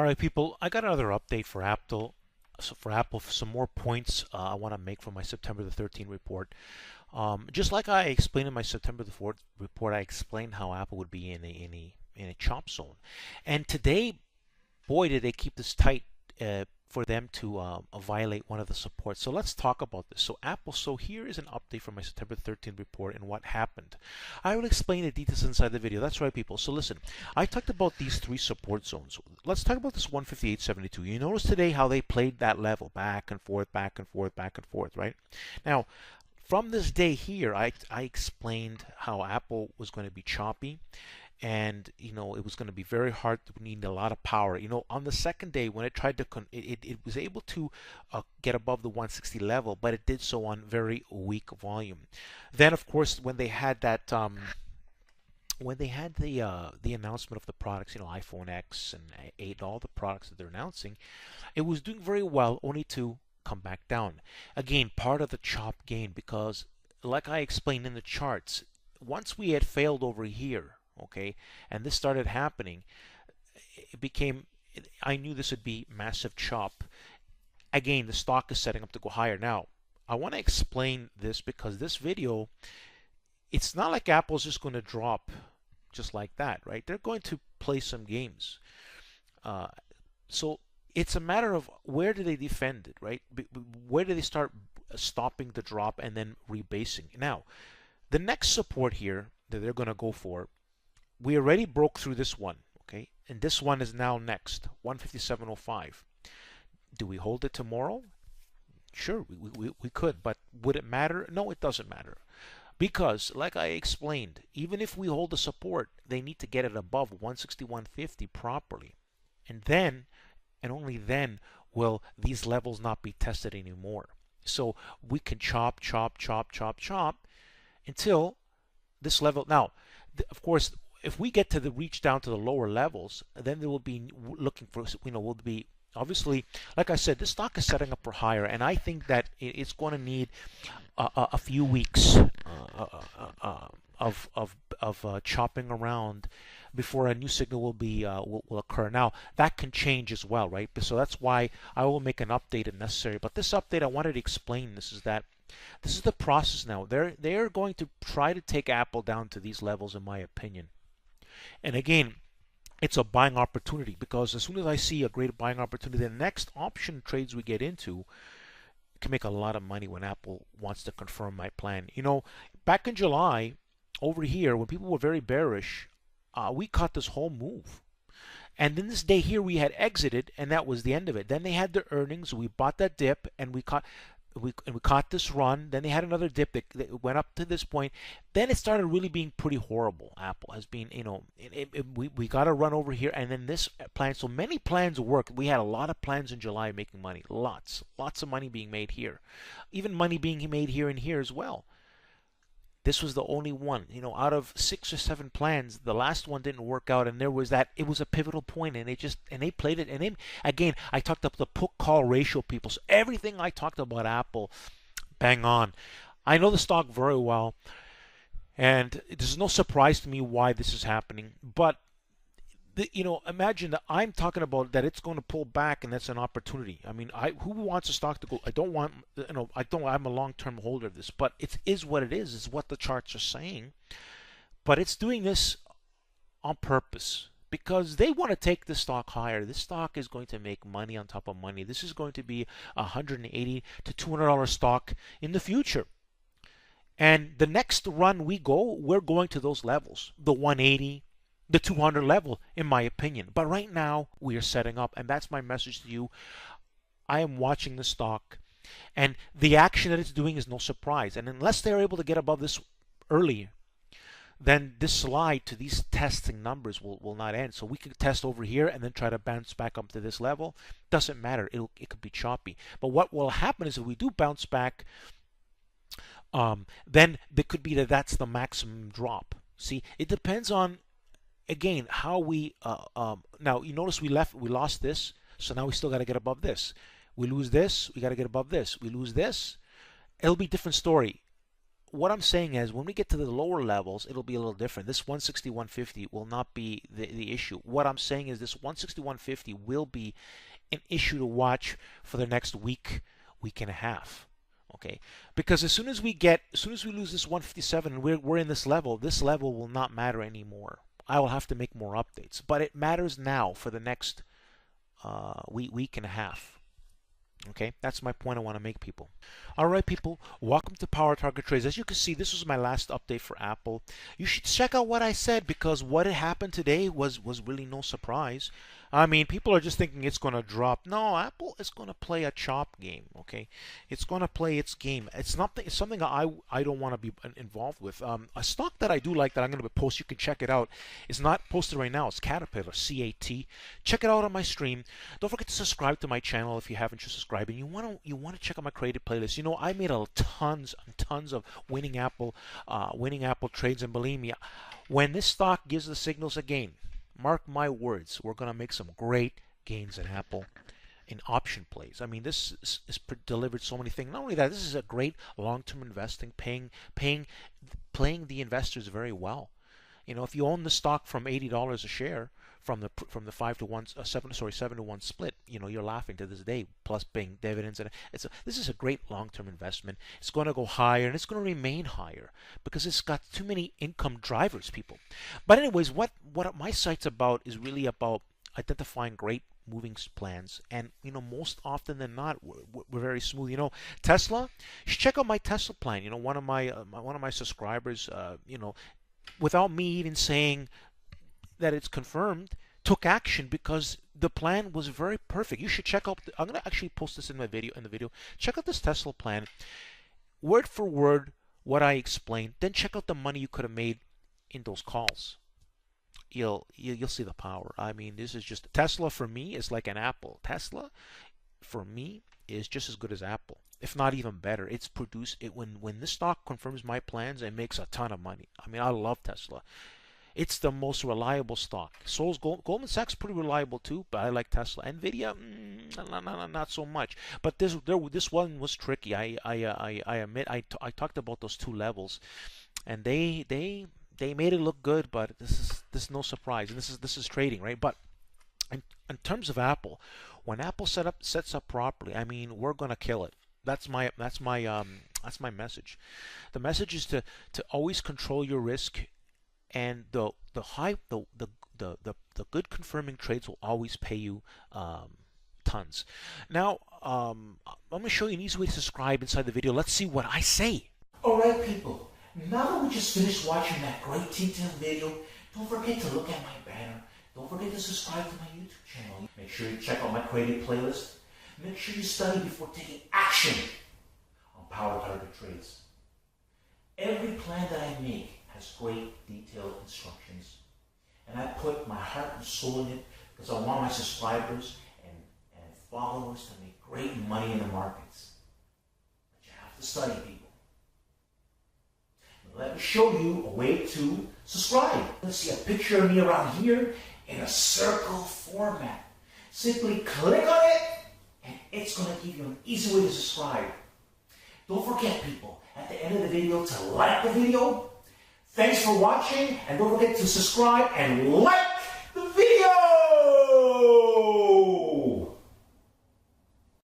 right, people, I got another update for Apple. So for Apple, some more points I want to make from my September the 13th report. Just like I explained in my September the 4th report, I explained how Apple would be in a chop zone. And today, boy, did they keep this tight for them to violate one of the supports. So let's talk about this. So here is an update from my September 13th report and what happened. I will explain the details inside the video. That's right, people. So listen, I talked about these three support zones. Let's talk about this 158.72. You notice today how they played that level back and forth, back and forth, back and forth, right? Now, from this day here, I explained how Apple was going to be choppy, and it was going to be very hard to need a lot of power. On the second day when it tried to it was able to get above the 160 level, but it did so on very weak volume. Then of course when they had that when they had the announcement of the products, iPhone X and 8, all the products that they're announcing, it was doing very well, only to come back down again, part of the chop gain, because like I explained in the charts, once we had failed over here, okay, and this started happening, I knew this would be massive chop. Again, the stock is setting up to go higher. Now I want to explain this because this video, it's not like Apple's just going to drop just like that, right? They're going to play some games. So it's a matter of where do they defend it, right? Where do they start stopping the drop and then rebasing? Now the next support here that they're going to go for, we already broke through this one, okay? And this one is now next, 157.05. Do we hold it tomorrow? Sure, we could, but would it matter? No, it doesn't matter. Because, like I explained, even if we hold the support, they need to get it above 161.50 properly. And then, and only then, will these levels not be tested anymore. So we can chop, chop, chop, chop, chop until this level. Now, of course, if we get to reach down to the lower levels, then they will be looking for, will be obviously, like I said, this stock is setting up for higher, and I think that it's going to need a few weeks of chopping around before a new signal will occur. Now that can change as well, right? So that's why I will make an update if necessary. But this update, I wanted to explain this, is that this is the process now. They're going to try to take Apple down to these levels, in my opinion. And again, it's a buying opportunity, because as soon as I see a great buying opportunity, the next option trades we get into can make a lot of money when Apple wants to confirm my plan. Back in July, over here, when people were very bearish, we caught this whole move. And then this day here, we had exited, and that was the end of it. Then they had their earnings. We bought that dip, and we caught this run. Then they had another dip that went up to this point. Then it started really being pretty horrible. Apple has been, we got to run over here, and then this plan. So many plans worked. We had a lot of plans in July making money. Lots of money being made here. Even money being made here and here as well. This was the only one, out of 6 or 7 plans, the last one didn't work out, and it was a pivotal point, and they played it. And then again, I talked about the put call ratio, people. So everything I talked about Apple, bang on. I know the stock very well, and there's no surprise to me why this is happening. But imagine that I'm talking about that it's going to pull back, and that's an opportunity. I mean, who wants a stock to go? I don't want, I'm a long-term holder of this, but it is what it is. It's what the charts are saying. But it's doing this on purpose because they want to take the stock higher. This stock is going to make money on top of money. This is going to be a $180 to $200 stock in the future. And the next run we're going to those levels, the 180, the 200 level, in my opinion. But right now, we are setting up, and that's my message to you. I am watching the stock, and the action that it's doing is no surprise. And unless they're able to get above this early, then this slide to these testing numbers will not end. So we could test over here and then try to bounce back up to this level. Doesn't matter. It could be choppy. But what will happen is if we do bounce back, then there could be that's the maximum drop. See, it depends on, again, how we now you notice we lost this, so now we still got to get above this. We lose this, we got to get above this. We lose this, it'll be a different story. what I'm saying is when we get to the lower levels, it'll be a little different. This 160, 150 will not be the issue. What I'm saying is this 160, 150 will be an issue to watch for the next week, week and a half. Okay, because as soon as we lose this 157 and we're in this level will not matter anymore. I will have to make more updates, but it matters now for the next week and a half. Okay, that's my point I want to make, people. All right, people, welcome to Power Target Trades. As you can see, this was my last update for Apple. You should check out what I said, because what had happened today was really no surprise. I mean, people are just thinking it's going to drop. No, Apple is going to play a chop game. Okay, it's going to play its game. It's something I don't want to be involved with. A stock that I do like that I'm going to post, you can check it out. It's not posted right now. It's Caterpillar, CAT. Check it out on my stream. Don't forget to subscribe to my channel if you haven't just subscribed. And you want to check out my creative playlist. You know, I made tons of winning Apple trades, and believe me, when this stock gives the signals again, mark my words, we're going to make some great gains in Apple in option plays. I mean, this is delivered so many things. Not only that, this is a great long-term investing, playing the investors very well. You know, if you own the stock from $80 a share, from the 7 to 1 split, you know, you're laughing to this day, plus paying dividends, and this is a great long-term investment. It's going to go higher, and it's going to remain higher because it's got too many income drivers, people. But anyways, what my site's about is really about identifying great moving plans, and you know, most often than not, we're very smooth. You know, Tesla, you should check out my Tesla plan. You know, one of my subscribers, you know, without me even saying that it's confirmed, took action because the plan was very perfect. You should check out. I'm going to actually post this in the video. Check out this Tesla plan, word for word what I explained. Then check out the money you could have made in those calls. You'll see the power. I mean, this is just Tesla for me is like an Apple. Tesla for me is just as good as Apple, if not even better. It's produced it when this stock confirms my plans, it makes a ton of money. I mean, I love Tesla. It's the most reliable stock. So is Goldman Sachs, pretty reliable too, but I like Tesla. Nvidia, not so much. But this one was tricky. I admit I talked about those two levels, and they made it look good, but this is no surprise. And this is trading, right? But in terms of Apple, when Apple sets up properly, I mean, we're gonna kill it. That's my message. The message is to always control your risk. And the good confirming trades will always pay you tons. Now, I'm going to show you an easy way to subscribe inside the video. Let's see what I say. Alright, people. Now that we just finished watching that great detailed video, don't forget to look at my banner. Don't forget to subscribe to my YouTube channel. Make sure you check out my creative playlist. Make sure you study before taking action on Power Target Trades. Every plan that I make has great detailed instructions, and I put my heart and soul in it because I want my subscribers and followers to make great money in the markets. But you have to study, people. Now let me show you a way to subscribe. Let's see a picture of me around here in a circle format. Simply click on it, and it's going to give you an easy way to subscribe. Don't forget, people, at the end of the video to like the video. Thanks for watching, and don't forget to subscribe and like